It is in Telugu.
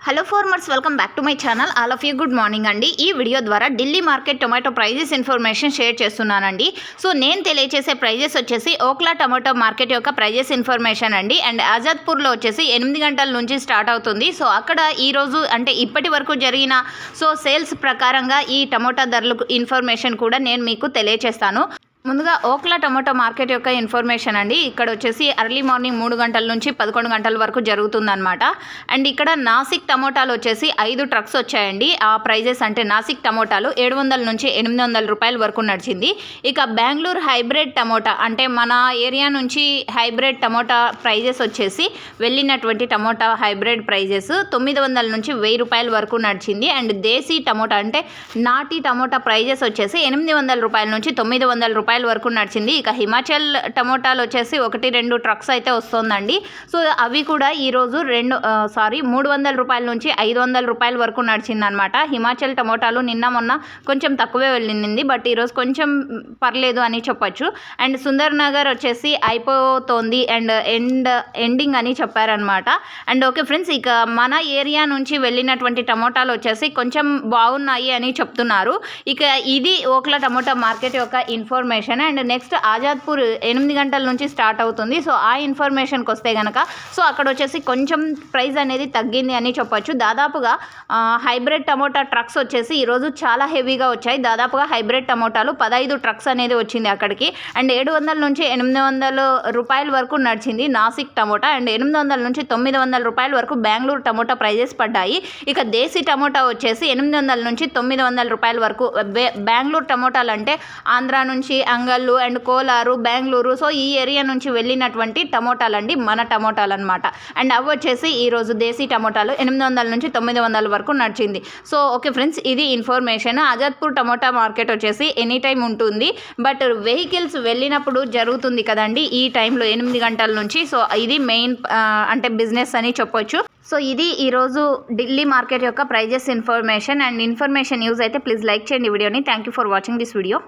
Hello farmers, welcome back to my channel. All of you good morning అండి. ఈ వీడియో ద్వారా Delhi market tomato prices information share చేస్తున్నానండి. సో నేను తెలియజేసే ప్రైజెస్ వచ్చేసి ఓక్లా టొమాటో మార్కెట్ యొక్క ప్రైజెస్ ఇన్ఫర్మేషన్ అండి. అండ్ ఆజాద్పూర్లో వచ్చేసి 8 గంటల నుంచి స్టార్ట్ అవుతుంది. సో అక్కడ ఈరోజు అంటే ఇప్పటి వరకు జరిగిన సేల్స్ ప్రకారంగా ఈ టొమాటో ధరలు ఇన్ఫర్మేషన్ కూడా నేను మీకు తెలియజేస్తాను. ముందుగా ఓక్లా టొమాటో మార్కెట్ యొక్క ఇన్ఫర్మేషన్ అండి. ఇక్కడ వచ్చేసి ఎర్లీ మార్నింగ్ 3 గంటల నుంచి 11 గంటల వరకు జరుగుతుందన్నమాట. అండ్ ఇక్కడ నాసిక్ టమోటాలు వచ్చేసి 5 ట్రక్స్ వచ్చాయండి. ఆ ప్రైజెస్ అంటే నాసిక్ టమోటాలు 700 నుంచి 800 రూపాయల వరకు నడిచింది. ఇక బెంగళూరు హైబ్రిడ్ టమోటా అంటే మన ఏరియా నుంచి హైబ్రిడ్ టమోటా ప్రైజెస్ వచ్చేసి వెళ్ళినటువంటి టమోటా హైబ్రిడ్ ప్రైజెస్ 900 నుంచి 1000 రూపాయల వరకు నడిచింది. అండ్ దేశీ టమోటా అంటే నాటి టమోటా ప్రైజెస్ వచ్చేసి 800 రూపాయల నుంచి 900 రూపాయల వరకు నడిచింది. ఇక హిమాచల్ టమోటాలు వచ్చేసి 1-2 ట్రక్స్ అయితే వస్తుందండి. సో అవి కూడా ఈరోజు 300 రూపాయల నుంచి 500 రూపాయల వరకు నడిచింది అనమాట. హిమాచల్ టమోటాలు నిన్న మొన్న కొంచెం తక్కువే వెళ్ళింది, బట్ ఈరోజు కొంచెం పర్లేదు అని చెప్పొచ్చు. అండ్ సుందర్ నగర్ వచ్చేసి అయిపోతుంది అండ్ ఎండింగ్ అని చెప్పారనమాట. అండ్ ఓకే ఫ్రెండ్స్, ఇక మన ఏరియా నుంచి వెళ్ళినటువంటి టమోటాలు వచ్చేసి కొంచెం బాగున్నాయి అని చెప్తున్నారు. ఇక ఇది ఓక్లా టమోటా మార్కెట్ యొక్క ఇన్ఫర్మేషన్. అండ్ నెక్స్ట్ ఆజాద్పూర్ 8 గంటల నుంచి స్టార్ట్ అవుతుంది. సో ఆ ఇన్ఫర్మేషన్కి వస్తే కనుక అక్కడ వచ్చేసి కొంచెం ప్రైస్ అనేది తగ్గింది అని చెప్పొచ్చు. దాదాపుగా హైబ్రిడ్ టమోటా ట్రక్స్ వచ్చేసి ఈరోజు చాలా హెవీగా వచ్చాయి. దాదాపుగా హైబ్రిడ్ టమోటాలు 15 ట్రక్స్ అనేది వచ్చింది అక్కడికి. అండ్ 700 నుంచి 800 రూపాయల వరకు నడిచింది నాసిక్ టమోటా. అండ్ 800 నుంచి 900 రూపాయల వరకు బెంగళూరు టమోటా ప్రైజెస్ పడ్డాయి. ఇక దేశీ టమోటా వచ్చేసి 800 నుంచి 900 రూపాయల వరకు. బెంగళూరు టమోటాలు అంటే ఆంధ్ర నుంచి అంగళ్ళు అండ్ కోలారు, బెంగళూరు, సో ఈ ఏరియా నుంచి వెళ్ళినటువంటి టమోటాలు అండి, మన టమోటాలు అనమాట. అండ్ అవి వచ్చేసి ఈరోజు దేశీ టమోటాలు 800 నుంచి 900 వరకు నడిచింది. సో ఓకే ఫ్రెండ్స్, ఇది ఇన్ఫర్మేషన్. ఆజాద్పూర్ టమోటా మార్కెట్ వచ్చేసి ఎనీ టైం ఉంటుంది, బట్ వెహికల్స్ వెళ్ళినప్పుడు జరుగుతుంది కదండి ఈ టైంలో 8 గంటల నుంచి. సో ఇది మెయిన్ అంటే బిజినెస్ అని చెప్పొచ్చు. సో ఇది ఈరోజు ఢిల్లీ మార్కెట్ యొక్క prices information. And information use అయితే ప్లీజ్ లైక్ చేయండి వీడియోని. Thank you for watching this video.